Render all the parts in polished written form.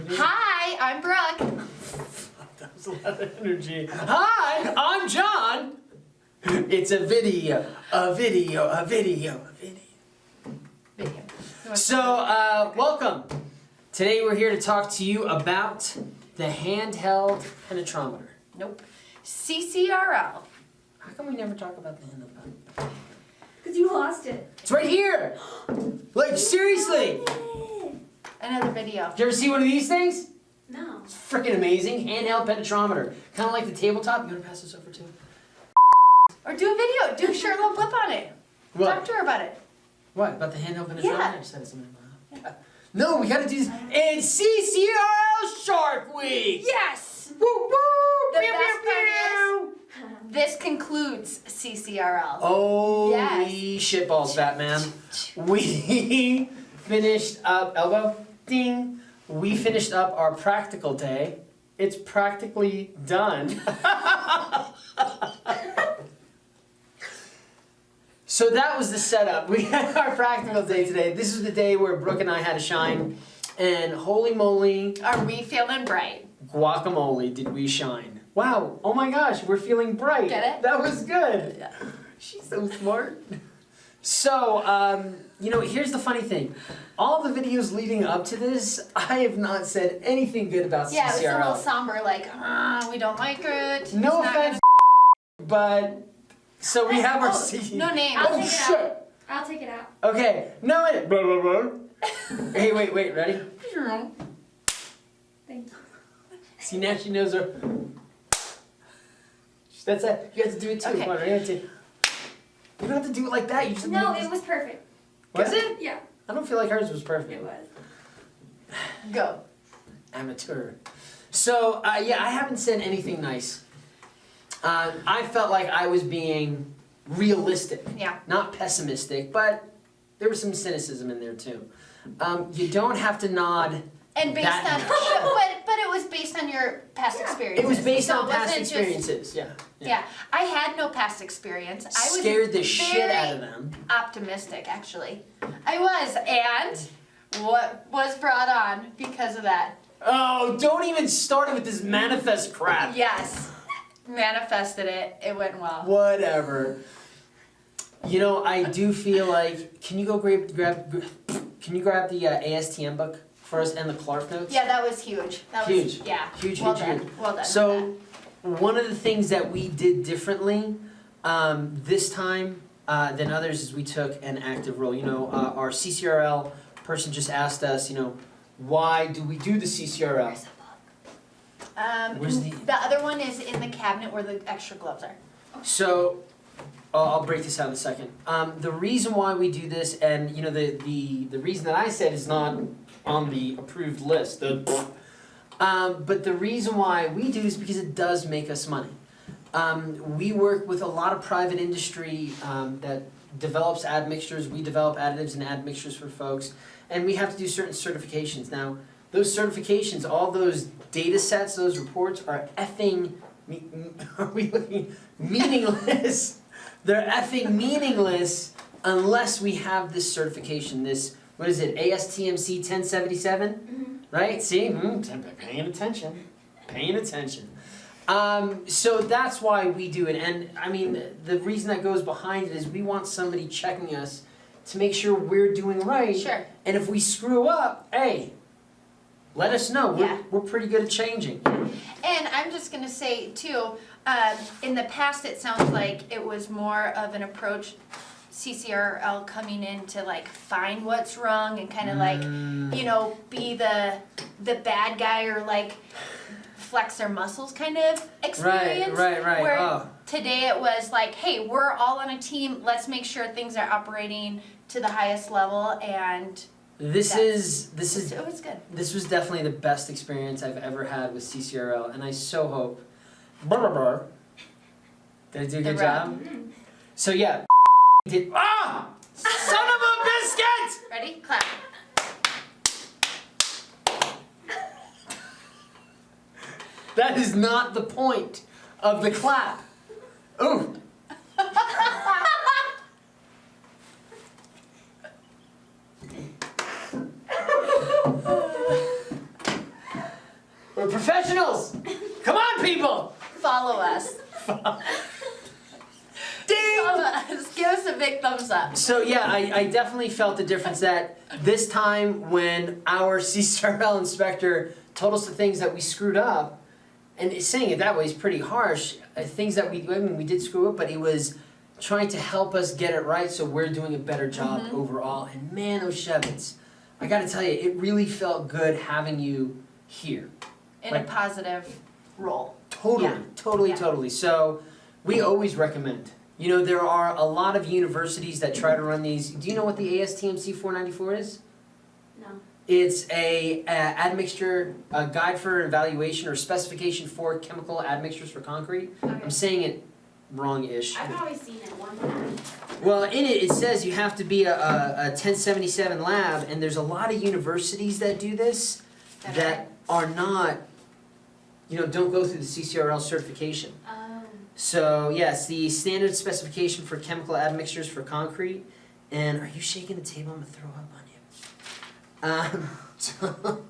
Hi, I'm Brooke. That was a lot of energy. Hi, I'm John. It's a video. So, welcome. Today we're here to talk to you about the handheld penetrometer. Nope. CCRL. How come we never talk about the handheld penetrometer? Because you lost it. It's right here. Like, seriously. Another video. Did you ever see one of these things? No. It's freaking amazing. Handheld penetrometer. Kind of like the tabletop. You want to pass this over too? Or do a video. Do a short little blip on it. What? Talk to her about it. What? About the handheld penetrometer? Yeah. I just said something about that. No, we gotta do this. It's CCRL Shark Week! Yes! Woo woo! The Pew, best pew, part pew. This concludes CCRL. Holy Yes. shitballs, Batman. We finished up, elbow, ding. We finished up our practical day. It's practically done. So that was the setup. We had our practical day today. This is the day where Brooke and I had to shine. And holy moly, Are we feeling bright? guacamole, did we shine. Wow, oh my gosh, we're feeling bright. Get it? That was good. Yeah. She's so smart. So, here's the funny thing. All the videos leading up to this, I have not said anything good about Yeah, it was a little CCRL. somber, like, we don't like it. No It's not offense, but, so we have our No name. I'll Oh take it shit! out. I'll take it out. Okay, no wait. Blah, blah, blah. Hey, wait, ready? Thank you. See, now she knows her. That's it. You have to do it too. Okay. Come on, ready? You don't have to do it like that. You just No, make it was perfect. Was it? Yeah, I don't feel like hers was perfect. it was. Go. Amateur. So, I haven't said anything nice. I felt like I was being realistic, Yeah. not pessimistic, but there was some cynicism in there too. You don't have to nod. And based That on, much. but it was based on your past experiences. It was based So on it past wasn't just- experiences. Yeah. I had no past experience. I was Scared the shit very out of them. optimistic, actually. I was, and what was brought on because of that? Oh, don't even start with this manifest crap. Yes, manifested it. It went well. Whatever. I do feel like. Can you go grab? Can you grab the ASTM book for us and the Clark notes? Yeah, that was huge. That Huge. was yeah. Huge, well huge, done. huge. Well done. So, one of the things that we did differently this time than others is we took an active role. Our CCRL person just asked us, why do we do the CCRL? Where's the- the other one is in the cabinet where the extra gloves are. So, I'll break this out in a second. The reason why we do this, and the reason that I said is not on the approved list. But the reason why we do is because it does make us money. We work with a lot of private industry that develops admixtures. We develop additives and admixtures for folks, and we have to do certain certifications. Now, those certifications, all those data sets, those reports are effing. Are we looking meaningless? They're effing meaningless unless we have this certification. This, what is it? ASTMC 1077, right? See, paying attention, paying attention. So that's why we do it, and I mean the reason that goes behind it is we want somebody checking us to make sure we're doing right. Sure. And if we screw up, hey, let us know. Yeah. We're pretty good at changing. And I'm just gonna say too, in the past it sounds like it was more of an approach, CCRL coming in to like find what's wrong and kind of like, be the bad guy or like flex their muscles kind of experience. Right. Where Oh. today it was like, hey, we're all on a team. Let's make sure things are operating to the highest level, and This is it was good. This was definitely the best experience I've ever had with CCRL, and I so hope. Did I do a good job? So yeah, did son of a biscuit! Ready? Clap. That is not the point of the clap. Ooh. professionals! Come on, people! Follow us. Ding! Follow us. Give us a big thumbs up. So yeah, I definitely felt the difference that this time when our CCRL inspector told us the things that we screwed up, and saying it that way is pretty harsh, things that we did screw up, but he was trying to help us get it right so we're doing a better job overall. And man, oh Shevitz, I gotta tell you, it really felt good having you here. In a positive role. Totally, Yeah. totally, Yeah. totally. So we always recommend. You know, there are a lot of universities that try to run these. Do you know what the ASTMC 494 is? No. It's a admixture, a guide for evaluation or specification for chemical admixtures for concrete. I'm Okay. saying it wrong-ish. I've always seen it one time. Well, in it says you have to be a 1077 lab, and there's a lot of universities that do this that are not, you know, don't go through the CCRL certification. So, yes, the standard specification for chemical admixtures for concrete. And are you shaking the table? I'm going to throw up on you.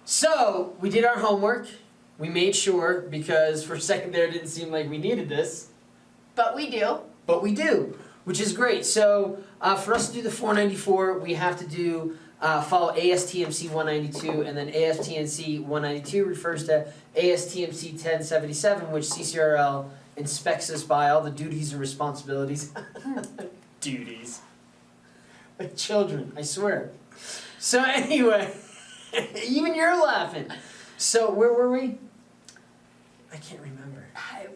So, we did our homework. We made sure, because for a second there it didn't seem like we needed this. But we do. But we do, which is great. So for us to do the 494, we have to do follow ASTMC 192, and then ASTMC 192 refers to ASTMC 1077, which CCRL inspects us by all the duties and responsibilities. Duties. Like children, I swear. So anyway, even you're laughing. So where were we? I can't remember.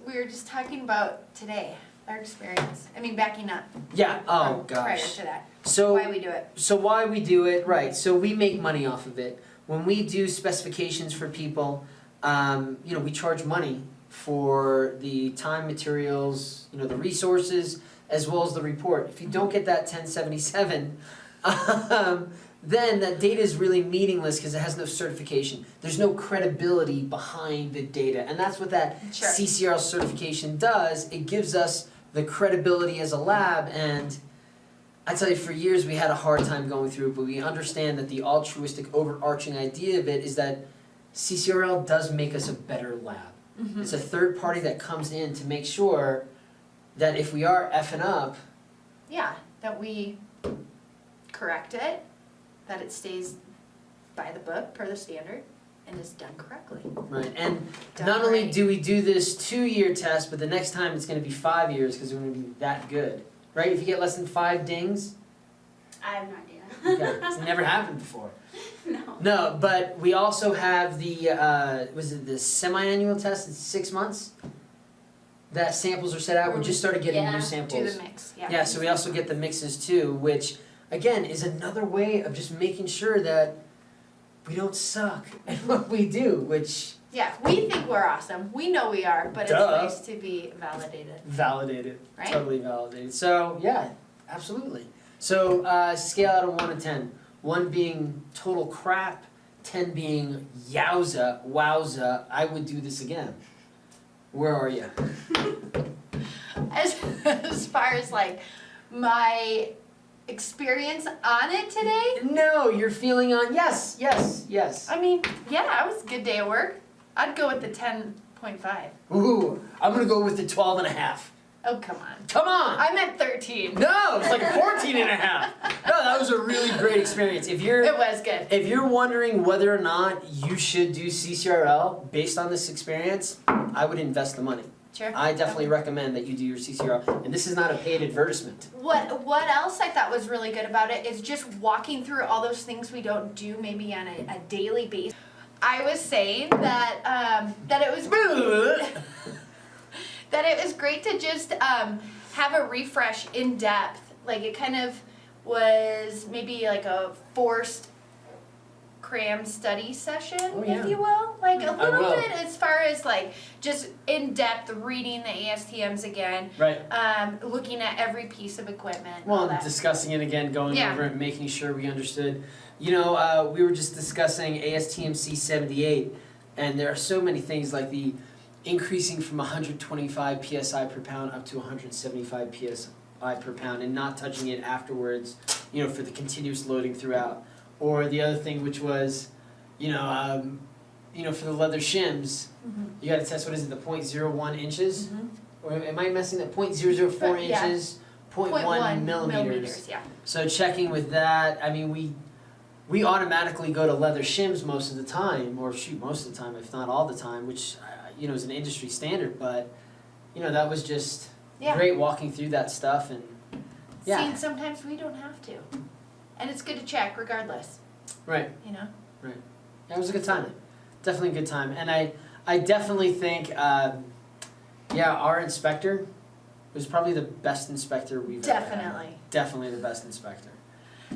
We were just talking about today, our experience. I mean, backing up. Yeah, oh from Prior gosh. to that. So Why we do it. So why we do it, right, so we make money off of it. When we do specifications for people, you know, we charge money for the time, materials, you know, the resources, as well as the report. If you don't get that 1077, then that data is really meaningless because it has no certification. There's no credibility behind the data, and that's what that Sure. CCRL certification does. It gives us the credibility as a lab, and I tell you, for years we had a hard time going through it, but we understand that the altruistic, overarching idea of it is that CCRL does make us a better lab. Mm-hmm. It's a third party that comes in to make sure that if we are effing up, Yeah, that we correct it, that it stays by the book per the standard, and is done correctly. right, and Done not only right. do we do this 2-year test, but the next time it's gonna be 5 years because we're gonna be that good. Right, if you get less than 5 dings, I have no idea. okay, it's never happened before. No. No, but we also have the, was it the semi-annual test, it's 6 months? That samples are set out, we just started getting Yeah, new do samples. Do the mix, yeah. Yeah, so we also get the mixes too, which, again, is another way of just making sure that we don't suck at what we do, which Yeah, we think we're awesome. We know we are, but it's Duh. nice to be validated, validated, right? totally validated. So, yeah, absolutely. So, scale out of 1 to 10. 1 being total crap, 10 being yowza, wowza, I would do this again. Where are you? As far as like my experience on it today, No, you're feeling on, yes, yes, yes. I mean, yeah, it was a good day at work. I'd go with the 10.5. Ooh, I'm gonna go with the 12 and a half. Oh, come on. Come on! I meant 13. No, it's like a 14 and a half. No, that was a really great experience. It was good. If you're wondering whether or not you should do CCRL based on this experience, I would invest the money. Sure. I definitely recommend that you do your CCRL, and this is not a paid advertisement. What else I thought was really good about it is just walking through all those things we don't do maybe on a daily basis. I was saying that that it was that it was great to just have a refresh in depth. Like it kind of was maybe like a forced cram study session, Oh, yeah. if you will. Like a I little will. bit as far as like just in depth reading the ASTMs again, Right. looking at every piece of equipment. Well, all and that. discussing it again, going Yeah. over it, making sure we understood. You know, we were just discussing ASTMC 78, and there are so many things like the increasing from 125 psi per pound up to 175 psi per pound, and not touching it afterwards. You know, for the continuous loading throughout. Or the other thing, which was, you know, for the leather shims, Mhm. you got to test what is it, the 0.01 inches, Mhm. or am I messing that? 0.004 Yeah. inches, 0.1 millimeters. Yeah. So checking with that, I mean, we automatically go to leather shims most of the time, or shoot, most of the time, if not all the time, which you know is an industry standard. But you know that was just Yeah. great walking through that stuff, and yeah, Seeing sometimes we don't have to, and it's good to check regardless. right. You know. That was a good time. Definitely a good time, and I definitely think yeah, our inspector was probably the best inspector we've ever had. Definitely. Definitely the best inspector.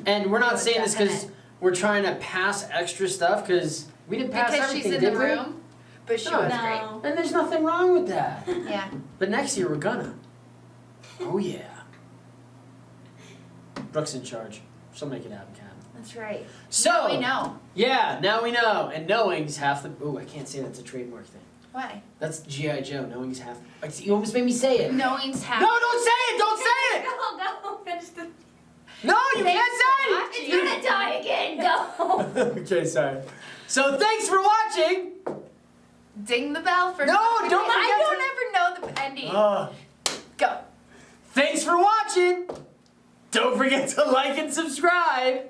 And we're not Oh, saying this because definite. we're trying to pass extra stuff, because we didn't pass Because she's everything, in did the we? room, but she No. was No. And there's nothing wrong with that. great. Yeah. But next year we're gonna. Oh yeah. Brooke's in charge. She'll make it happen, Kat. That's right. So We know. yeah, now we know. And knowing's half the. Ooh, I can't say that's a trademark thing. Why? That's G.I. Joe. Knowing's half. You almost made me say it. Knowing's half. No, don't say it. Don't say it. Go, finish the. No, you can't It's say gonna die again. Go. it. Okay, sorry. So thanks for watching. Ding the bell for. No, don't I don't ever know the ending. Go. Thanks for watching. Don't forget to like and subscribe.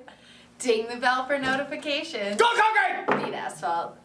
Ding the bell for notifications. Go Concord! Beat asphalt.